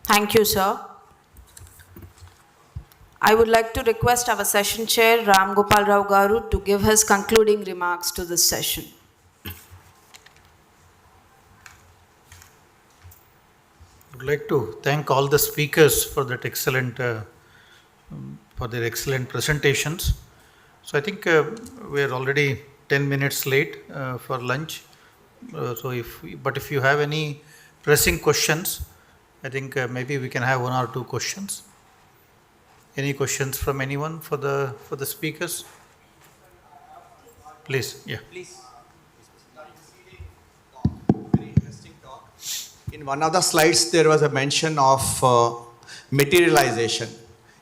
S2: Thank you, sir. I would like to request our session chair, Ram Gopal Rao Garu, to give his concluding remarks to this session.
S5: I would like to thank all the speakers for that for their excellent presentations. So I think we are already 10 minutes late for lunch. But if you have any pressing questions, I think maybe we can have one or two questions. Any questions from anyone for the speakers? Please, yeah.
S6: Please. Very interesting talk. In one of the slides, there was a mention of materialization.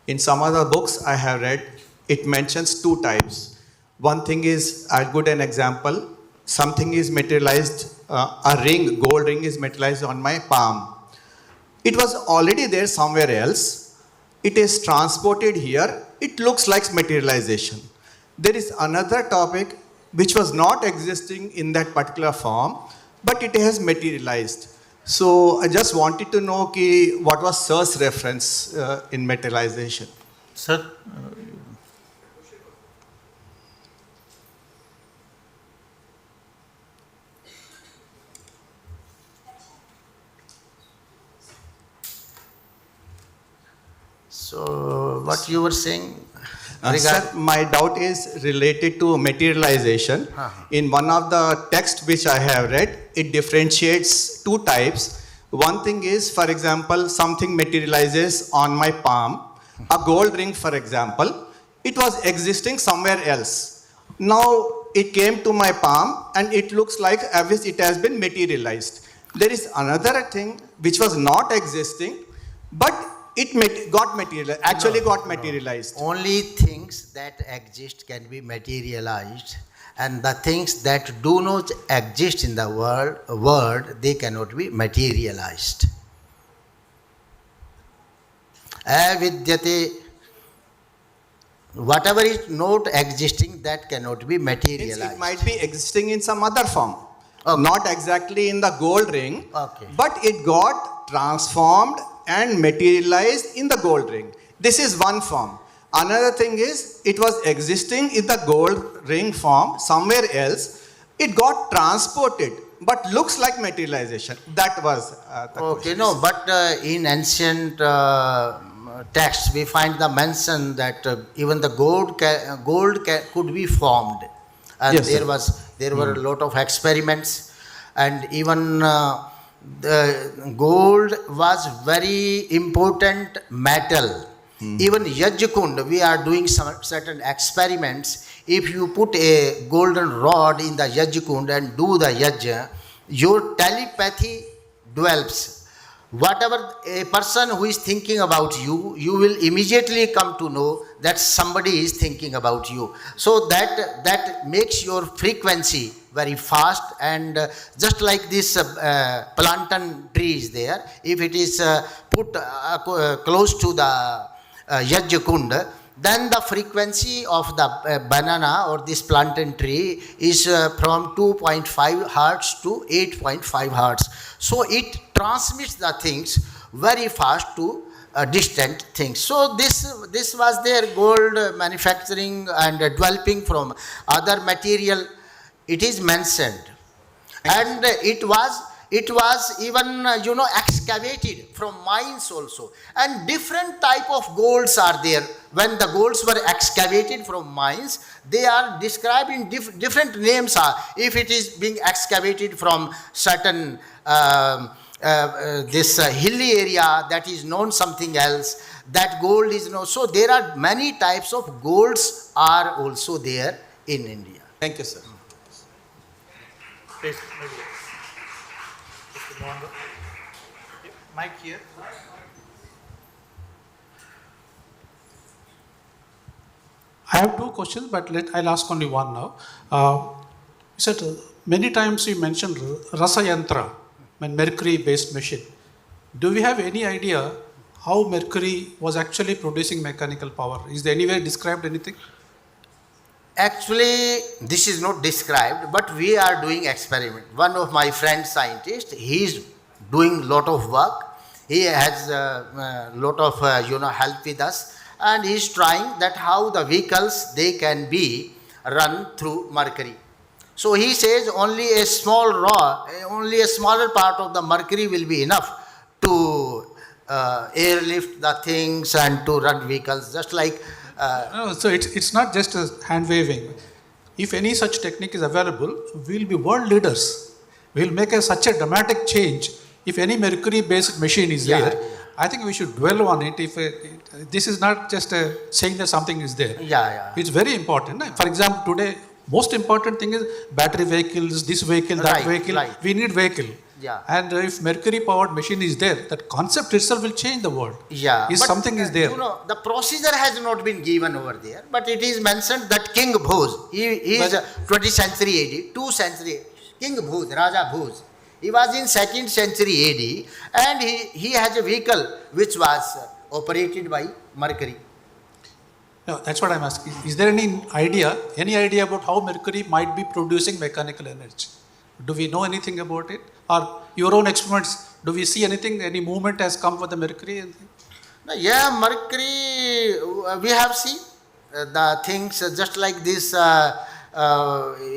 S6: In some other books I have read, it mentions two types. One thing is, I'll give an example. Something is materialized, a ring, gold ring is materialized on my palm. It was already there somewhere else. It is transported here. It looks like materialization. There is another topic which was not existing in that particular form, but it has materialized. So I just wanted to know what was Sir's reference in materialization.
S5: Sir,
S4: So, what you were saying
S6: Sir, my doubt is related to materialization. In one of the texts which I have read, it differentiates two types. One thing is, for example, something materializes on my palm. A gold ring, for example, it was existing somewhere else. Now it came to my palm and it looks like as if it has been materialized. There is another thing which was not existing, but it got materialized, got materialized.
S4: only things that exist can be materialized, and the things that do not exist in the world, they cannot be materialized. Avidyate, whatever is not existing, that cannot be materialized.
S6: It might be existing in some other form.
S4: Okay.
S6: Not exactly in the gold ring,
S4: Okay.
S6: but it got transformed and materialized in the gold ring. This is one form. Another thing is, it was existing in the gold ring form somewhere else. It got transported, but looks like materialization. That was the
S4: Okay,
S6: question.
S4: no, but in ancient texts we find the mention that even the gold could be formed, and
S6: Yes, sir.
S4: there were a lot of experiments, and even the gold was very important metal. Even Yajkund, we are doing some certain experiments. If you put a golden rod in the Yajkund and do the Yaj, your telepathy develops. Whatever a person who is thinking about you, you will immediately come to know that somebody is thinking about you. So that makes your frequency very fast, and just like this plantain tree is there, if it is put close to the Yajkund, then the frequency of the banana or this plantain tree is from 2.5 hertz to 8.5 hertz. So it transmits the things very fast to distant things. So this was their gold manufacturing and developing from other material. It is mentioned, and it was even excavated from mines also, and different type of golds are there. When the golds were excavated from mines, they are described in different names. If it is being excavated from certain this hilly area, that is known something else, that gold is known. So there are many types of golds are also there in India.
S6: Thank you, sir.
S5: Please, maybe. Just move on. Mic here.
S7: I have two questions, but I'll ask only one now. You said many times you mentioned Rasayantra, mercury-based machine. Do we have any idea how mercury was actually producing mechanical power? Is there anywhere described anything?
S4: Actually, this is not described, but we are doing experiment. One of my friend scientists, he is doing lot of work. He has lot of help with us, and he is trying that how the vehicles they can be run through mercury. So he says only a smaller part of the mercury will be enough to airlift the things and to run vehicles, just like.
S7: No, so it's not just a hand waving. If any such technique is available, we'll be world leaders. We'll make such a dramatic change. If any mercury-based machine is there, I think we should dwell on it. If this is not just saying that something is there. It's very important. For example, today, most important thing is battery vehicles, this vehicle, that vehicle.
S4: Right.
S7: We need vehicle.
S4: Yeah.
S7: And if mercury-powered machine is there, that concept itself will change the world.
S4: Yeah.
S7: If
S4: but,
S7: something is there.
S4: The procedure has not been given over there, but it is mentioned that King Bhoj, he is 20th century AD, 2nd century, King Bhoj, Raja Bhoj. He was in 2nd century AD, and he has a vehicle which was operated by mercury.
S7: No, that's what I'm asking. Is there any idea about how mercury might be producing mechanical energy? Do we know anything about it? Or your own experiments, do we see anything, any movement has come for the mercury?
S4: Yeah, mercury, we have seen the things just like this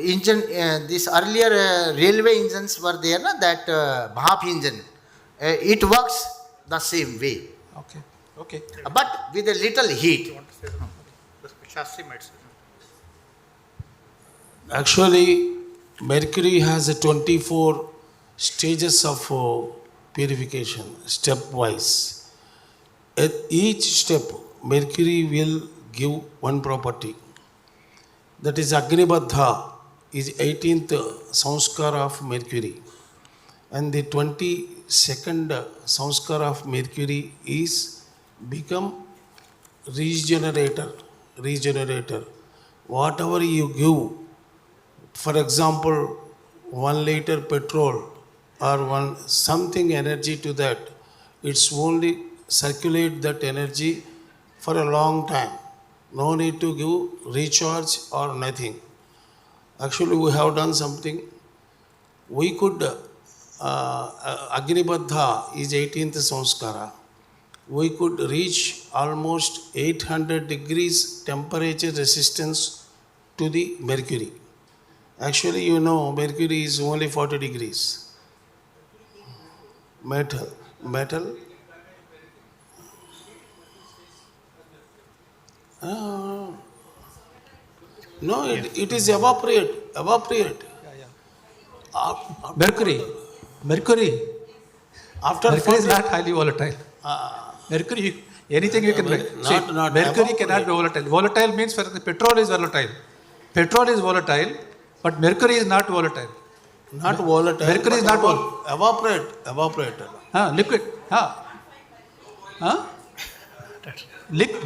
S4: engine, this earlier railway engines were there, that bhap engine. It works the same way.
S7: Okay.
S4: But with a little heat.
S5: Sastry might say.
S3: Actually, mercury has 24 stages of purification, stepwise. At each step, mercury will give one property. That is Agnibaddha is 18th sanskara of mercury. And the 22nd sanskara of mercury is become regenerator. Whatever you give, for example, 1 liter petrol or something energy to that, it's only circulate that energy for a long time. No need to give recharge or nothing. Actually, we have done something. We could, Agnibaddha is 18th sanskara. We could reach almost 800 degrees temperature resistance to the mercury. Actually, mercury is only 40 degrees. Metal. No, it is evaporate.
S7: Mercury.
S3: After
S7: Mercury is not highly volatile. Mercury, anything you can make. Mercury cannot be volatile. Volatile means petrol is volatile. Petrol is volatile, but mercury is not volatile.
S3: Not volatile.
S7: Mercury is not volatile.
S3: Evaporator.
S7: Liquid.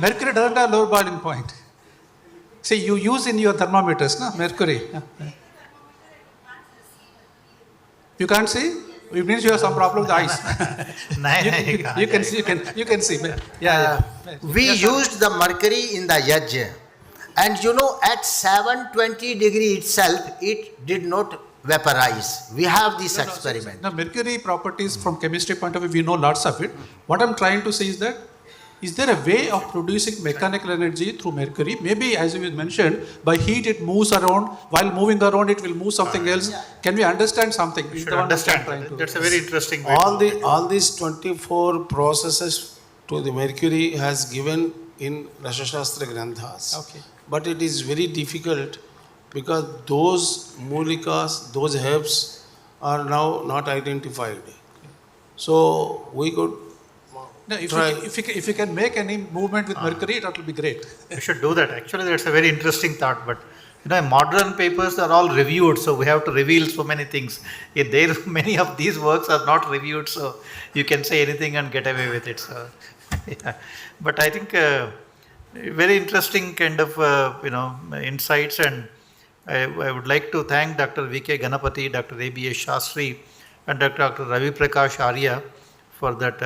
S7: Mercury doesn't have low boiling point. See, you use in your thermometers, mercury. You can't see? It means you have some problem with the eyes. You can see.
S4: We used the mercury in the yajna, and at 720 degree itself, it did not vaporize. We have this experiment.
S7: Now, mercury properties from chemistry point of view, we know lots of it. What I'm trying to say is that, is there a way of producing mechanical energy through mercury? Maybe, as you mentioned, by heat it moves around. While moving around, it will move something else. Can we understand something?
S5: We should understand. That's a very interesting way.
S3: All these 24 processes to the mercury has given in Rasashastra Granthas.
S7: Okay.
S3: But it is very difficult because those mulikas, those herbs are now not identified. So we could
S7: No, if you can make any movement with mercury, that will be great.
S5: We should do that. Actually, that's a very interesting thought, but modern papers are all reviewed, so we have to reveal so many things. Many of these works are not reviewed, so you can say anything and get away with it. So, yeah. But I think very interesting kind of insights, and I would like to thank Dr. V.K. Ganapati, Dr. A.B.S. Sastry, and Dr. Ravi Prakash Arya for that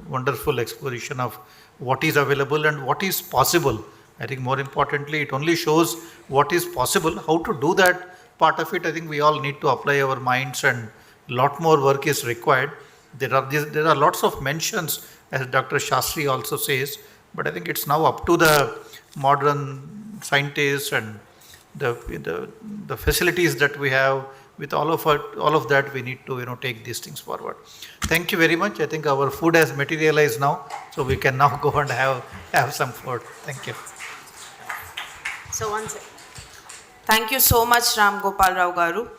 S5: wonderful exposition of what is available and what is possible. I think more importantly, it only shows what is possible. How to do that part of it, I think we all need to apply our minds, and lot more work is required. There are lots of mentions, as Dr. Sastry also says, but I think it's now up to the modern scientists and the facilities that we have. With all of that, we need to take these things forward. Thank you very much. I think our food has materialized now, so we can now go and have some food. Thank you.
S2: So one second. Thank you so much, Ram Gopal Rao Garu.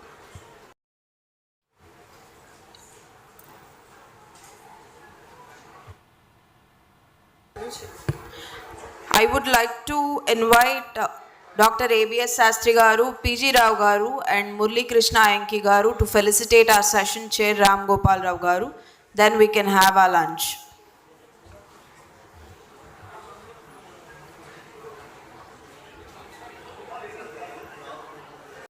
S2: I would like to invite Dr. A.B.S. Sastry Garu, P.G. Rao Garu and Murli Krishna Ayanki Garu to felicitate our session chair Ram Gopal Rao Garu. Then we can have our lunch.